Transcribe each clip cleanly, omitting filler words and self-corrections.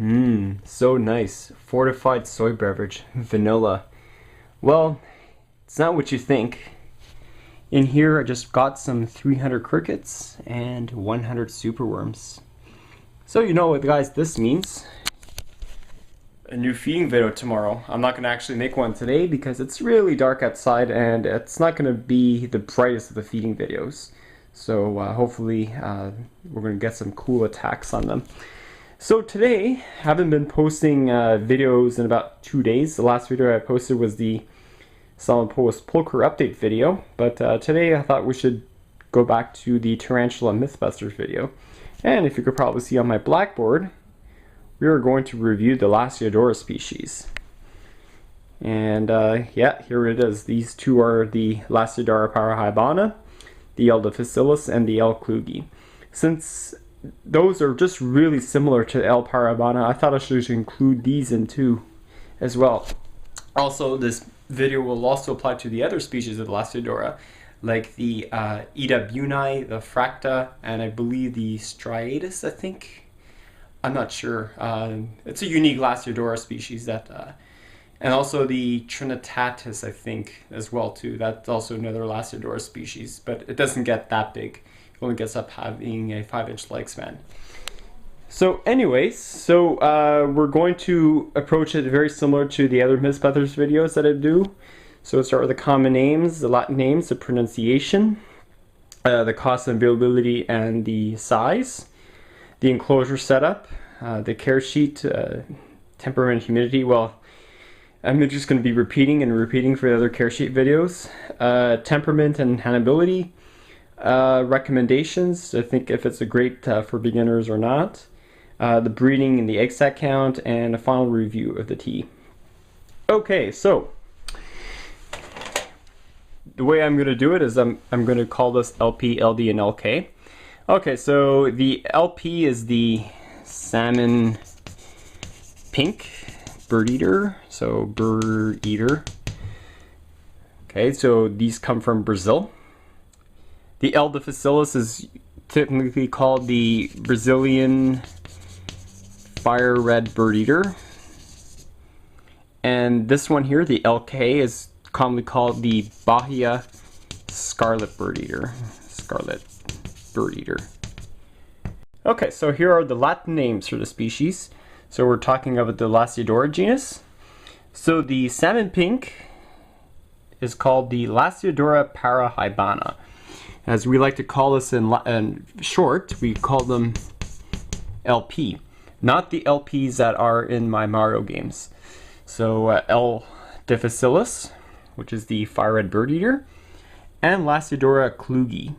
So nice. Fortified soy beverage, vanilla. Well, it's not what you think. In here I just got some 300 crickets and 100 superworms. So you know what, guys, this means. A new feeding video tomorrow. I'm not going to actually make one today because it's really dark outside and it's not going to be the brightest of the feeding videos. So hopefully we're going to get some cool attacks on them. So today, I haven't been posting videos in about 2 days. The last video I posted was the Salmon Pulcher update video, but today I thought we should go back to the Tarantula Mythbuster video. And if you could probably see on my blackboard, we are going to review the Lasiodora species. And yeah, here it is. These two are the Lasiodora Parahybana, the L.difficilis and the L.klugi. Since those are just really similar to L.parahybana, I thought I should include these in too as well. Also, this video will also apply to the other species of Lasiodora, like the L.itabunae, the L.fracta, and I believe the L.striatus, I think. I'm not sure. It's a unique Lasiodora species that, and also the L.striatus, I think, as well too. That's also another Lasiodora species, but it doesn't get that big. It only gets up having a 5-inch leg span. So anyways, we're going to approach it very similar to the other Mythbusters videos that I do. So we'll start with the common names, the Latin names, the pronunciation, the cost and availability and the size, the enclosure setup, the care sheet, temperament, humidity. Well, I'm just going to be repeating for the other care sheet videos. Temperament and handleability, recommendations, I think if it's a great for beginners or not, the breeding and the egg sac count, and a final review of the tea. Okay, so the way I'm going to do it is I'm going to call this LP, LD, and LK. Okay, so the LP is the salmon pink bird eater, so bird eater. Okay, so these come from Brazil. The L.difficilis is technically called the Brazilian fire red bird eater. And this one here, the LK, is commonly called the Bahia scarlet bird eater. Scarlet bird eater. Okay, so here are the Latin names for the species. So we're talking about the Lasiodora genus. So the salmon pink is called the Lasiodora Parahybana. As we like to call this in short, we call them LP. Not the LPs that are in my Mario games. So L.difficilis, which is the fire red bird eater, and Lasiodora L.klugi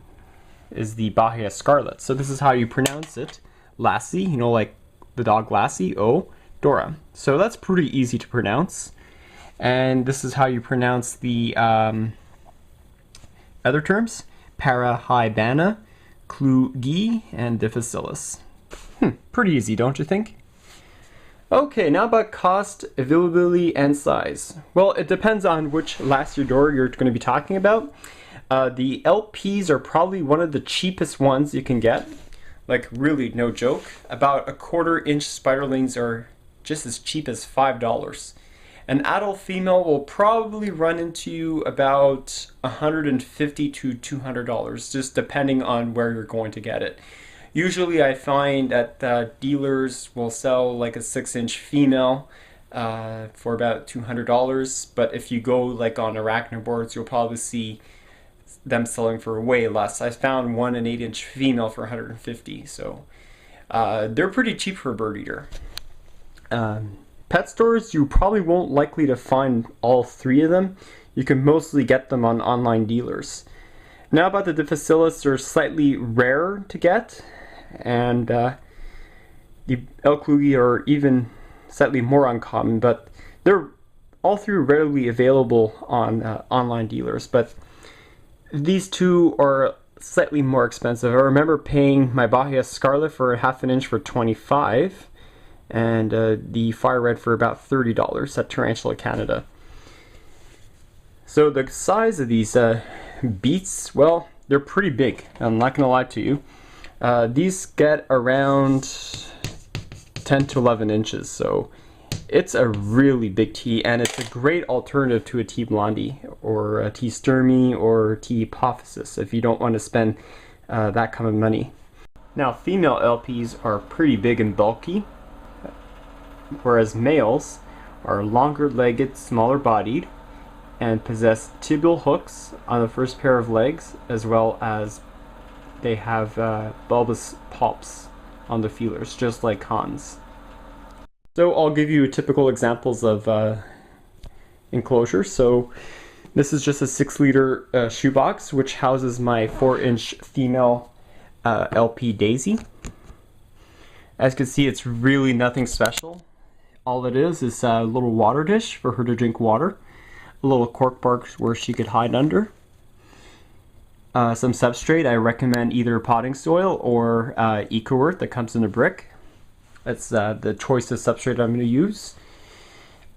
is the Bahia scarlet. So this is how you pronounce it. Lassie, you know, like the dog Lassie, Dora. So that's pretty easy to pronounce. And this is how you pronounce the other terms: Parahybana, L.klugi, and difficilis. Pretty easy, don't you think? Okay, now about cost, availability, and size. Well, it depends on which Lasiodora you're going to be talking about. The LPs are probably one of the cheapest ones you can get. Like, really, no joke. About a 1/4-inch spiderlings are just as cheap as $5. An adult female will probably run into about $150 to $200, just depending on where you're going to get it. Usually I find that dealers will sell like a 6-inch female for about $200, but if you go like on arachno boards, you'll probably see them selling for way less. I found one an 8-inch female for $150, so they're pretty cheap for a bird eater. Pet stores, you probably won't likely to find all three of them. You can mostly get them on online dealers. Now about the difficilis, they're slightly rarer to get, and the L.klugi are even slightly more uncommon, but they're all three readily available on online dealers. But these two are slightly more expensive. I remember paying my Bahia Scarlet for a 1/2 inch for $25, and the Fire Red for about $30 at Tarantula Canada. So the size of these beets, well, they're pretty big. I'm not gonna lie to you. These get around 10 to 11 inches, so it's a really big tea, and it's a great alternative to a T. blondi or a T. sturmii or T. apophysis if you don't want to spend that kind of money. Now, female LPs are pretty big and bulky, whereas males are longer legged, smaller bodied, and possess tibial hooks on the first pair of legs, as well as they have bulbous palps on the feelers, just like Hans. So I'll give you typical examples of enclosure. So this is just a 6-liter shoebox, which houses my 4-inch female LP Daisy. As you can see, it's really nothing special. All it is a little water dish for her to drink water, a little cork box where she could hide under, some substrate. I recommend either potting soil or Eco Earth that comes in a brick. That's the choice of substrate I'm going to use.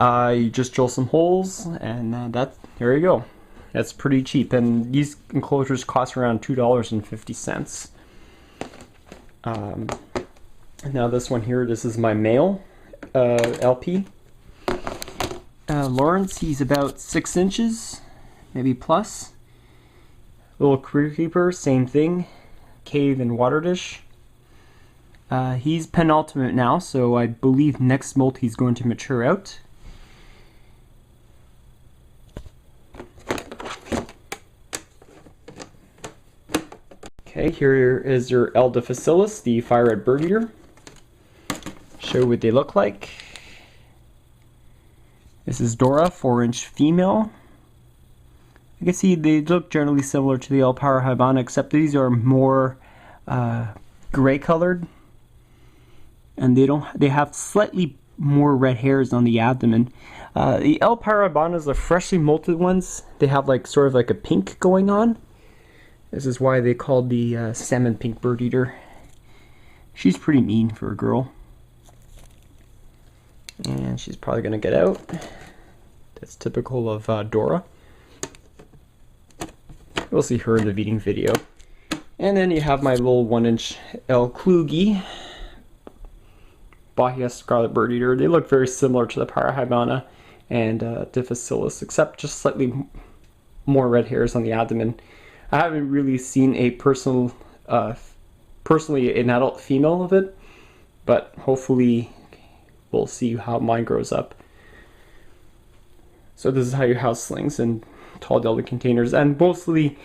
You just drill some holes, and there you go. That's pretty cheap, and these enclosures cost around $2.50. Now this one here, this is my male LP. Lawrence, he's about 6 inches, maybe plus. Little career keeper, same thing, cave and water dish. He's penultimate now, so I believe next molt he's going to mature out. Okay, here is your L.difficilis, the fire red bird eater. Show what they look like. This is Dora, 4-inch female. You can see they look generally similar to the L.parahybana, except these are more gray colored, and they have slightly more red hairs on the abdomen. The L.parahybana, the freshly molted ones, they have sort of like a pink going on. This is why they called the salmon pink bird eater. She's pretty mean for a girl. And she's probably going to get out. That's typical of Dora. We'll see her in the feeding video. And then you have my little 1-inch L.klugi, Bahia scarlet bird eater. They look very similar to the Parahybana and Difficilis, except just slightly more red hairs on the abdomen. I haven't really seen a personally an adult female of it, but hopefully we'll see how mine grows up. So this is how you house slings in tall delta containers, and mostly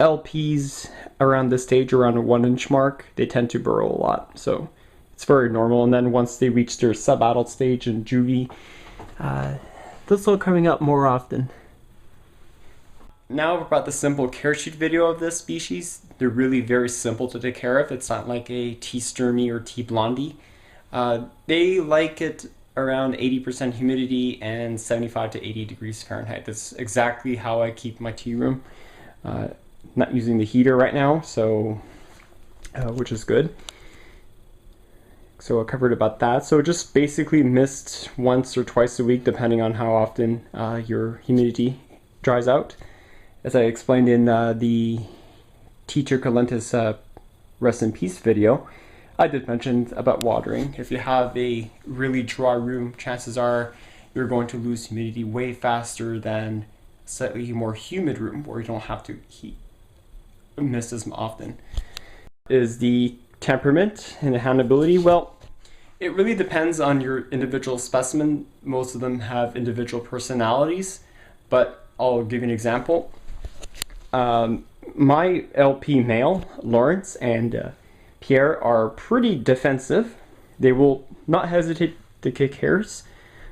LPs around this stage, around a 1-inch mark, they tend to burrow a lot, so it's very normal. And then once they reach their sub-adult stage in juvie, they'll start coming up more often. Now about the simple care sheet video of this species. They're really very simple to take care of. It's not like a T. sturmii or T. blondi. They like it around 80% humidity and 75 to 80 degrees Fahrenheit. That's exactly how I keep my tea room. Not using the heater right now, so which is good. So I covered about that. So just basically mist once or twice a week, depending on how often your humidity dries out. As I explained in the Teacher Calentis Rest in Peace video, I did mention about watering. If you have a really dry room, chances are you're going to lose humidity way faster than a slightly more humid room where you don't have to mist as often. Is the temperament and the handleability? Well, it really depends on your individual specimen. Most of them have individual personalities, but I'll give you an example. My LP male, Lawrence and Pierre, are pretty defensive. They will not hesitate to kick hairs.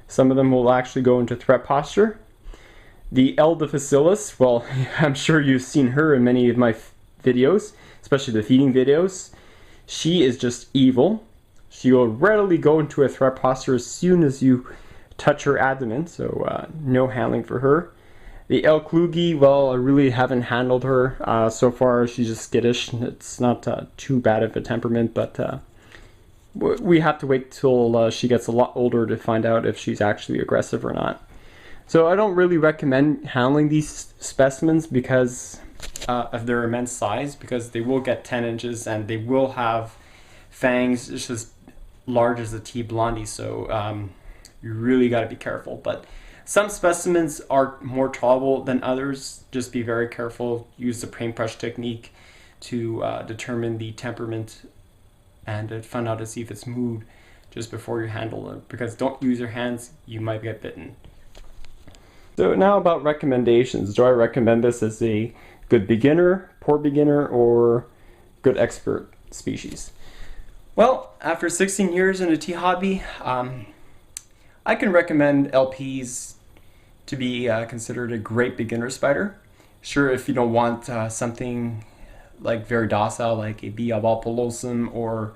Some of them will actually go into threat posture. The L.difficilis, well, I'm sure you've seen her in many of my videos, especially the feeding videos. She is just evil. She will readily go into a threat posture as soon as you touch her abdomen, so no handling for her. The L.klugi, well, I really haven't handled her. So far, she's just skittish. It's not too bad of a temperament, but we have to wait till she gets a lot older to find out if she's actually aggressive or not. So I don't really recommend handling these specimens because of their immense size, because they will get 10 inches and they will have fangs. It's just large as the T. blondie, so you really got to be careful. But some specimens are more tolerable than others. Just be very careful. Use the paintbrush technique to determine the temperament and to find out to see if it's mood just before you handle it, because don't use your hands, you might get bitten. So now about recommendations. Do I recommend this as a good beginner, poor beginner, or good expert species? Well, after 16 years in the tea hobby, I can recommend LPs to be considered a great beginner spider. Sure, if you don't want something like very docile, like a B. abapulosum or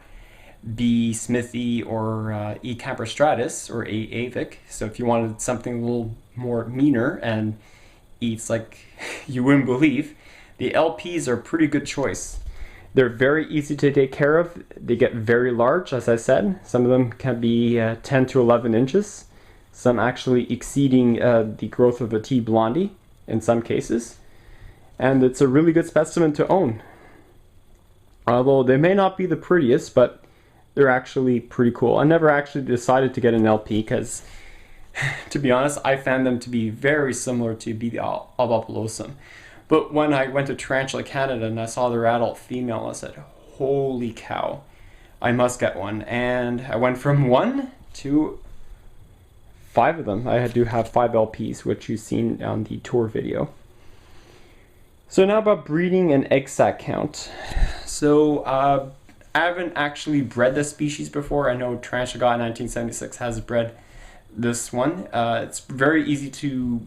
B. smithi or E. camperstratus or A. avic. So if you wanted something a little more meaner and eats like you wouldn't believe, the LPs are a pretty good choice. They're very easy to take care of. They get very large, as I said. Some of them can be 10 to 11 inches. Some actually exceeding the growth of a T. blondie in some cases. And it's a really good specimen to own. Although they may not be the prettiest, but they're actually pretty cool. I never actually decided to get an LP because, to be honest, I found them to be very similar to B. abapulosum. But when I went to Tarantula, Canada, and I saw their adult female, I said, holy cow, I must get one. And I went from 1 to 5 of them. I do have 5 LPs, which you've seen on the tour video. So now about breeding and egg sac count. So I haven't actually bred this species before. I know Tarantula in 1976 has bred this one. It's very easy to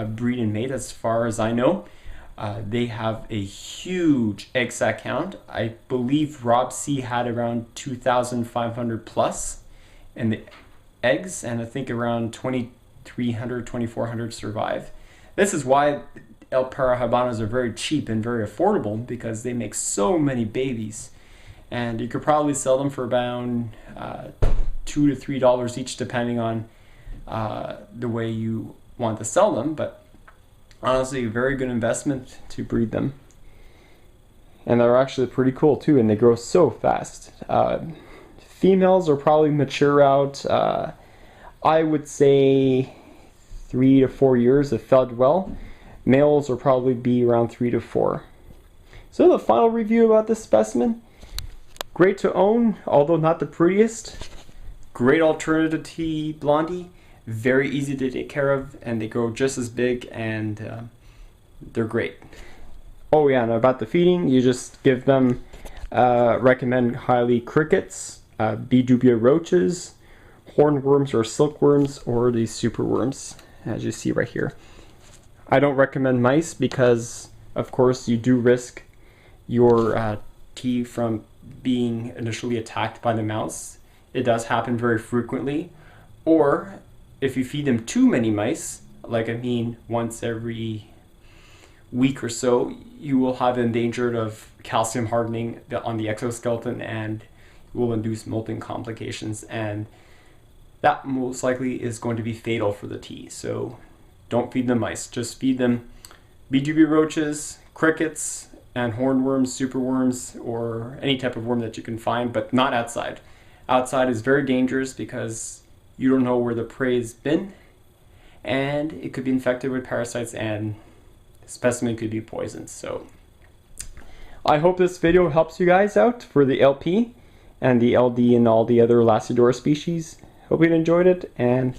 breed and mate as far as I know. They have a huge egg sac count. I believe Rob C had around 2,500 plus in the eggs, and I think around 2,300, 2,400 survive. This is why L.parahybanas are very cheap and very affordable, because they make so many babies. And you could probably sell them for about $2 to $3 each, depending on the way you want to sell them. But honestly, a very good investment to breed them. And they're actually pretty cool too, and they grow so fast. Females are probably mature out, I would say 3 to 4 years if fed well. Males will probably be around 3 to 4. So the final review about this specimen: great to own, although not the prettiest. Great alternative to T. blondie. Very easy to take care of, and they grow just as big, and they're great. Oh yeah, and about the feeding, you just give them, recommend highly crickets, B. dubia roaches, hornworms or silkworms, or these superworms, as you see right here. I don't recommend mice because, of course, you do risk your tea from being initially attacked by the mouse. It does happen very frequently. Or if you feed them too many mice, like I mean once every week or so, you will have them endangered of calcium hardening on the exoskeleton, and will induce molting complications, and that most likely is going to be fatal for the tea. So don't feed them mice, just feed them B. dubia roaches, crickets, and hornworms, superworms, or any type of worm that you can find, but not outside. Outside is very dangerous because you don't know where the prey's been, and it could be infected with parasites, and the specimen could be poisoned. So I hope this video helps you guys out for the LP and the LD and all the other Lasiodora species. Hope you enjoyed it, and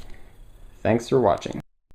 thanks for watching.